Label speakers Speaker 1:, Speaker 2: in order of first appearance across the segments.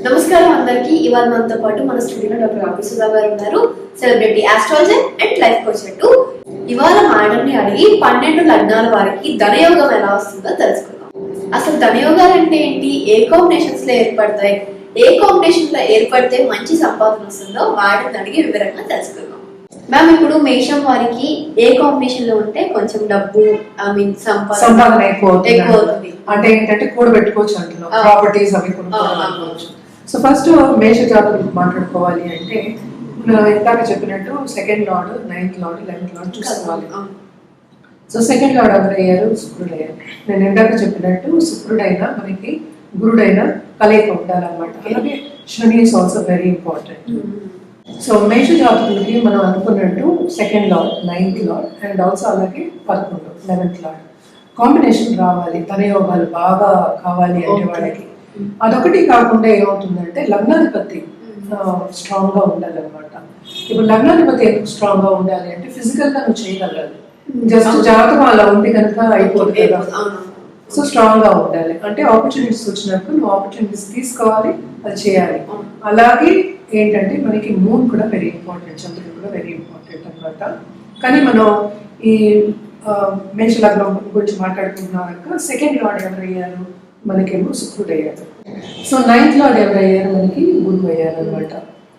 Speaker 1: నమస్కారం అందరికి. ఇవాళ మనతో పాటు మన స్టూడియోలో డాక్టర్ రాబీ సుధా గారు ఉన్నారు, celebrity astrologer and life coach అంటూ. ఇవాళ మేడంని అడిగి 12 లగ్నాల వారికి ధనయోగం ఎలా వస్తుందో తెలుసుకుందాం. అసలు ధనయోగాలు అంటే ఏంటి, ఏ కాంబినేషన్స్ లో ఏర్పడతాయి, ఏ కాంబినేషన్ లో ఏర్పడితే మంచి సంపాదన వస్తుందో మేడంని అడిగి వివరంగా తెలుసుకుందాం. మ్యామ్, ఇప్పుడు మేషం వారికి ఏ కాంబినేషన్ లో ఉంటే కొంచెం డబ్బు
Speaker 2: సంపాదన ఎక్కువ అవుతుంది అంటే ఏంటంటే కూడబెట్టుకోవచ్చు అంటున్నాం, ప్రాపర్టీస్ అవి కొనుక్కోవచ్చు. సో ఫస్ట్ మేష జాతకులు మాట్లాడుకోవాలి అంటే ఇందాక చెప్పినట్టు second lord, 9th lord, 11th lord చూసుకోవాలి. సో సెకండ్ లార్డ్ ఎవరయ్యారు? శుక్రుడు అయ్యారు. నేను ఇందాక చెప్పినట్టు శుక్రుడైనా మనకి గురుడైనా కలయిక ఉండాలన్నమాట. అలాగే శని is also very important. So మేష జాతకులకి మనం అనుకున్నట్టు second lord, 9th lord and also అలాగే 11, 11th లార్డ్ కాంబినేషన్ రావాలి. ధనయోగాలు బాగా కావాలి అంటే వాళ్ళకి అదొకటి కాకుండా ఏమవుతుందంటే లగ్నాధిపతి స్ట్రాంగ్ గా ఉండాలన్నమాట. ఇప్పుడు లగ్నాధిపతి ఎందుకు స్ట్రాంగ్ గా ఉండాలి అంటే ఫిజికల్ గా నువ్వు చేయగలగాలి. జస్ట్ జాతకం అలా ఉంది కనుక అయిపోతుంది కదా. సో స్ట్రాంగ్ గా ఉండాలి అంటే ఆపర్చునిటీస్ వచ్చినప్పుడు నువ్వు ఆపర్చునిటీస్ తీసుకోవాలి, అది చేయాలి. అలాగే ఏంటంటే మనకి మూన్ కూడా వెరీ ఇంపార్టెంట్, చంద్రుడు కూడా వెరీ ఇంపార్టెంట్ అనమాట. కానీ మనం ఈ మేష లగ్నం గురించి మాట్లాడుకుంటున్నాం కనుక సెకండ్ లార్డ్ ఎవరయ్యారు? మనకేమో శుక్రుడు అయ్యారు. సో 9th లార్డ్ ఎవరయ్యారు? మనకి గురువు అయ్యారు అనమాట.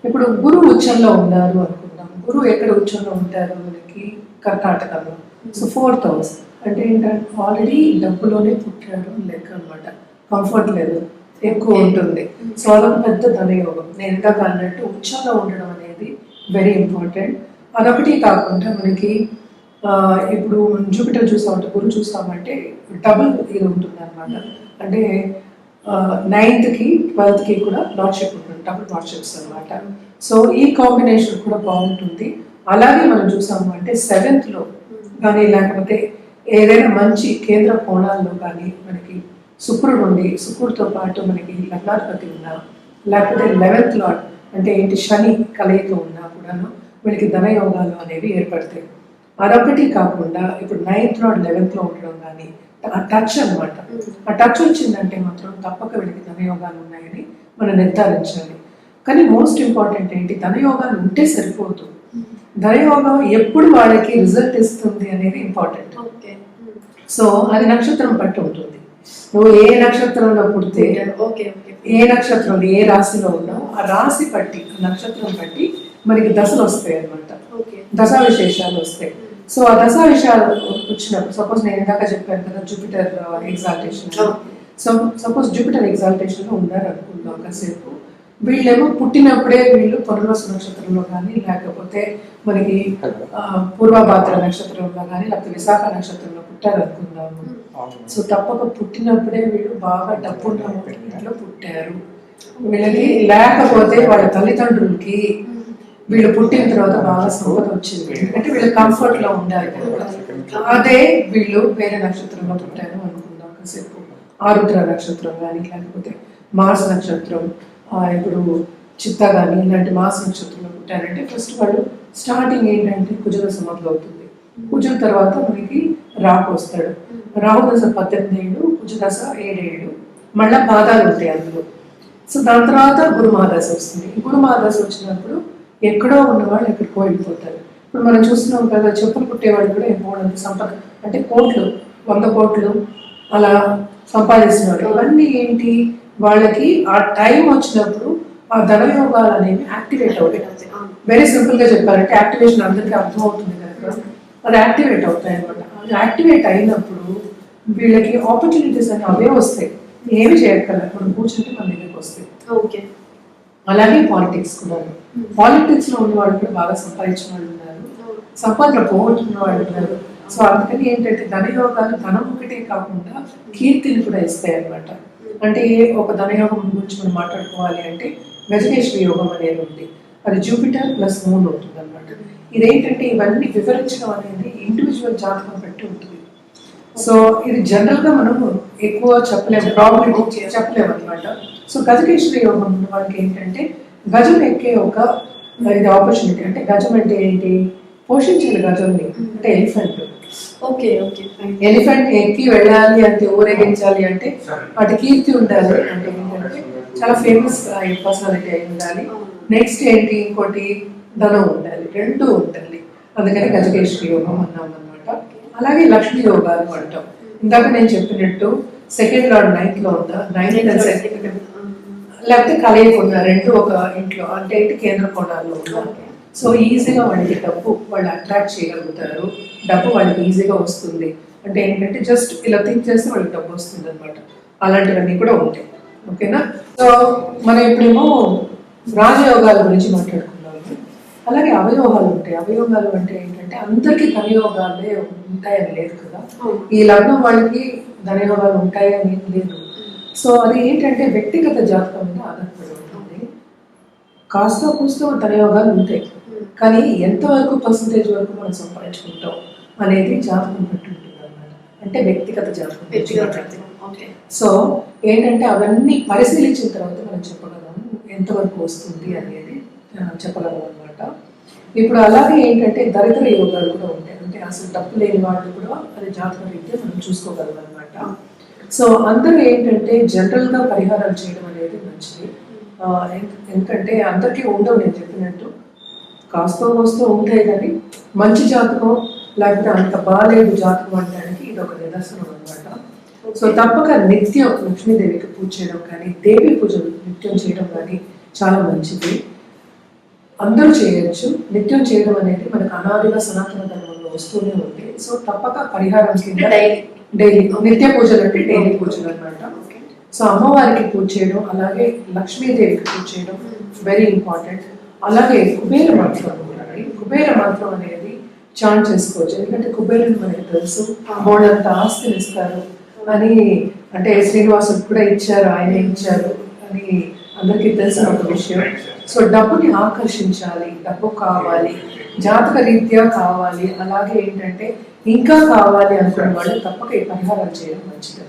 Speaker 2: ఇప్పుడు గురువు ఉచ్చంలో ఉన్నారు అనుకుందాం. గురువు ఎక్కడ ఉచ్చంలో ఉంటారు? మనకి కర్కాటకంలో. సో 4th హౌస్ అంటే ఏంటంటే ఆల్రెడీ డబ్బులోనే పుట్టారు లెక్క అనమాట. కంఫర్ట్ లెవెల్ ఎక్కువ ఉంటుంది. సో అదొక పెద్ద ధనయోగం. నేను ఇందాక అన్నట్టు ఉచ్చంలో ఉండడం అనేది వెరీ ఇంపార్టెంట్. అదొకటి కాకుండా మనకి ఇప్పుడు జూపిటర్ చూసామంటే, గురువు చూస్తామంటే డబుల్ ఇది ఉంటుంది అనమాట. అంటే 9th కి 12th కి కూడా లార్డ్షిప్ ఉంటుంది, డబుల్ లార్డ్షిప్స్ అనమాట. సో ఈ కాంబినేషన్ కూడా బాగుంటుంది. అలాగే మనం చూసాము అంటే 7th లో కానీ లేకపోతే ఏదైనా మంచి కేంద్ర కోణాల్లో కానీ మనకి శుక్రుడు ఉండి, శుక్రుడితో పాటు మనకి లగ్నాధిపతి ఉన్నా లేకపోతే 11th లార్డ్ అంటే ఏంటి శని కలయిక ఉన్నా కూడాను వీళ్ళకి ధనయోగాలు అనేవి ఏర్పడతాయి. అదొకటి కాకుండా ఇప్పుడు 9th లార్డ్ 11th లో ఉండడం కానీ ఆ టచ్ అనమాట. ఆ టచ్ వచ్చిందంటే మాత్రం తప్పక వీళ్ళకి ధనయోగాలు ఉన్నాయని మనం నిర్ధారించాలి. కానీ మోస్ట్ ఇంపార్టెంట్ ఏంటి, ధనయోగాలు ఉంటే సరిపోదు, ధనయోగం ఎప్పుడు వాళ్ళకి రిజల్ట్ ఇస్తుంది అనేది ఇంపార్టెంట్. సో అది నక్షత్రం బట్టి ఉంటుంది. నువ్వు ఏ నక్షత్రంలో పుడితే, ఏ నక్షత్రంలో ఏ రాశిలో ఉన్నావు ఆ రాశి బట్టి, నక్షత్రం బట్టి మనకి దశలు వస్తాయి అనమాట, దశా విశేషాలు వస్తాయి. సో ఆ దశా విషయాలు వచ్చినప్పుడు సపోజ్ నేను ఇందాక చెప్పాను కదా Jupiter exaltation. So suppose Jupiter exaltation లో ఉన్నారు అనుకుందాం కాసేపు. వీళ్ళేమో పుట్టినప్పుడే వీళ్ళు పునర్వసు నక్షత్రంలో కానీ లేకపోతే మనకి పూర్వభాద్ర నక్షత్రంలో కానీ లేకపోతే విశాఖ నక్షత్రంలో పుట్టారు అనుకుందాము. సో తప్పక పుట్టినప్పుడే వీళ్ళు బాగా డబ్బున్న ఇంట్లో పుట్టారు. వీళ్ళకి లేకపోతే వాళ్ళ తల్లిదండ్రులకి వీళ్ళు పుట్టిన తర్వాత బాగా సంపద వచ్చింది అంటే వీళ్ళు కంఫర్ట్ లో ఉండాలి. అదే వీళ్ళు వేరే నక్షత్రంలో పుట్టారు అనుకుందాం కాసేపు, ఆరుద్ర నక్షత్రం కానీ లేకపోతే మార్స్ నక్షత్రం, ఇప్పుడు చిత్తా కానీ ఇలాంటి మాస నక్షత్రంలో పుట్టారంటే ఫస్ట్ వాళ్ళు స్టార్టింగ్ ఏంటంటే కుజదశ మొదలవుతుంది. కుజం తర్వాత మనకి రాహు వస్తాడు. రాహు దశ 18 ఏళ్ళు, కుజదశ 7 ఏళ్ళు, మళ్ళా పాదాలు ఉంటాయి అందులో. సో దాని తర్వాత గురు మహాదశ వస్తుంది. గురు మహాదశ వచ్చినప్పుడు ఎక్కడో ఉన్నవాళ్ళు ఎక్కడికో వెళ్ళిపోతారు. ఇప్పుడు మనం చూస్తున్నాం కదా, చెప్పులు కుట్టేవాళ్ళు కూడా ఎక్కువ సంపద అంటే కోట్లు, 100 కోట్లు అలా సంపాదిస్తున్నారు. ఇవన్నీ ఏంటి, వాళ్ళకి ఆ టైం వచ్చినప్పుడు ఆ ధనయోగాలు అనేవి యాక్టివేట్ అవుతాయి. వెరీ సింపుల్ గా చెప్పాలంటే యాక్టివేషన్ అందరికీ అర్థమవుతుంది కనుక అది యాక్టివేట్ అవుతాయి అనమాట. అది యాక్టివేట్ అయినప్పుడు వీళ్ళకి ఆపర్చునిటీస్ అని అవే వస్తాయి, ఏమి చేయక్కర్లేదు, మనం కూర్చుంటే మన దగ్గరికి వస్తాయి. అలాగే పాలిటిక్స్ కూడా, పాలిటిక్స్ లో ఉన్న వాళ్ళు కూడా బాగా సంపాదించిన వాళ్ళు ఉన్నారు, సంపాదన పోగొట్టుకున్న వాళ్ళు ఉన్నారు. సో అందుకని ఏంటంటే ధనయోగాలు ధనం ఒకటే కాకుండా కీర్తిని కూడా ఇస్తాయి అనమాట. అంటే ఒక ధనయోగం గురించి మనం మాట్లాడుకోవాలి అంటే గజకేశ్వరి యోగం అనేది ఉంది. అది జూపిటర్ ప్లస్ మూన్ ఉంటుంది అనమాట. ఇదేంటంటే ఇవన్నీ వివరించడం అనేది ఇండివిజువల్ జాతకం బట్టి ఉంటుంది. సో ఇది జనరల్ గా మనం ఎక్కువ చెప్పలేము, ప్రాబ్లమ్ చెప్పలేము అనమాట. సో గజకేశ్వరి యోగం ఉన్న వాళ్ళకి ఏంటంటే గజం ఎక్కే ఒక ఇది ఆపర్చునిటీ. అంటే గజం అంటే ఏంటి, పోషించాలి గజంని, అంటే ఎలిఫెంట్. ఎలిఫెంట్ ఎక్కి వెళ్ళాలి అంటే ఊరేగించాలి అంటే వాటి కీర్తి ఉండాలి. అంటే ఏంటంటే చాలా ఫేమస్ పర్సనాలిటీ అయి ఉండాలి. నెక్స్ట్ ఏంటి, ఇంకోటి ధనం ఉండాలి, రెండు ఉండాలి. అందుకని గజకేశ్వరి యోగం అన్నాం అనమాట. అలాగే లక్ష్మీ యోగాలు అంటాం. ఇందాక నేను చెప్పినట్టు సెకండ్ లార్డ్ నైన్త్ లో ఉందా, నైన్త్ అండ్ సెకండ్, లేకపోతే కలయిక ఉన్న రెండు ఒక ఇంట్లో అంటే కేంద్ర కోణాల్లో ఉన్నారు. సో ఈజీగా వాళ్ళకి డబ్బు వాళ్ళు అట్రాక్ట్ చేయగలుగుతారు, డబ్బు వాళ్ళకి ఈజీగా వస్తుంది. అంటే ఏంటంటే జస్ట్ ఇలా థింక్ చేస్తే వాళ్ళకి డబ్బు వస్తుంది అనమాట. అలాంటివన్నీ కూడా ఉంటాయి. ఓకేనా? సో మనం ఇప్పుడేమో రాజయోగాల గురించి మాట్లాడుకున్నాము. అలాగే అవయోగాలు ఉంటాయి. అవయోగాలు అంటే ఏంటంటే అందరికీ ధనయోగాలే ఉంటాయని లేదు కదా. ఈ లగ్నం వాళ్ళకి ధనయోగాలు ఉంటాయని లేదు. సో అది ఏంటంటే వ్యక్తిగత జాతకం మీద ఆధారపడి ఉంటుంది. కాస్త కూస్తో ధనయోగాలు ఉంటాయి, కానీ ఎంతవరకు పర్సంటేజ్ వరకు మనం సంపాదించుకుంటాం అనేది జాతకం బట్టి ఉంటుంది అన్నమాట. అంటే వ్యక్తిగత జాతకం. సో ఏంటంటే అవన్నీ పరిశీలించిన తర్వాత మనం చెప్పగలం ఎంతవరకు వస్తుంది అనేది చెప్పగలం అనమాట. ఇప్పుడు అలాగే ఏంటంటే దరిద్ర యోగాలు కూడా ఉంటాయి. అంటే అసలు డబ్బు లేని వాళ్ళు కూడా అది జాతక రీత్యా మనం చూసుకోగలం అనమాట. సో అందరూ ఏంటంటే జనరల్గా పరిహారాలు చేయడం అనేది మంచిది. ఎందుకంటే అందరికీ ఉండవు, నేను చెప్పినట్టు కాస్తో కోస్తో ఉంటాయి, కానీ మంచి జాతకం లేకపోతే అంత బాగాలేదు జాతకం అనడానికి ఇది ఒక నిదర్శనం అనమాట. సో తప్పక నిత్యం లక్ష్మీదేవికి పూజ చేయడం కానీ, దేవి పూజలు నిత్యం చేయడం కానీ చాలా మంచిది. అందరూ చేయొచ్చు. నిత్యం చేయడం అనేది మనకు అనాదిగా సనాతన ధర్మంలో వస్తూనే ఉంది. సో తప్పక పరిహారం కింద డైలీ నిత్య పూజలు అంటే డైలీ పూజలు అనమాట. సో అమ్మవారికి పూజ చేయడం, అలాగే లక్ష్మీదేవికి పూజ చేయడం వెరీ ఇంపార్టెంట్. అలాగే కుబేర మంత్రం ఉండాలి. కుబేర మంత్రం అనేది చాంట్ చేసుకోవచ్చు. ఎందుకంటే కుబేరుని మనకి తెలుసు, బోర్డంత ఆస్తిని ఇస్తారు అని, అంటే శ్రీనివాసుడు కూడా ఇచ్చారు, ఆయనే ఇచ్చారు అని అందరికీ తెలిసిన ఒక విషయం. సో డబ్బుని ఆకర్షించాలి, డబ్బు కావాలి, జాతక రీత్యా కావాలి, అలాగే ఏంటంటే ఇంకా కావాలి అనుకునే వాళ్ళు తప్పక ఈ పరిహారాలు చేయడం మంచిది.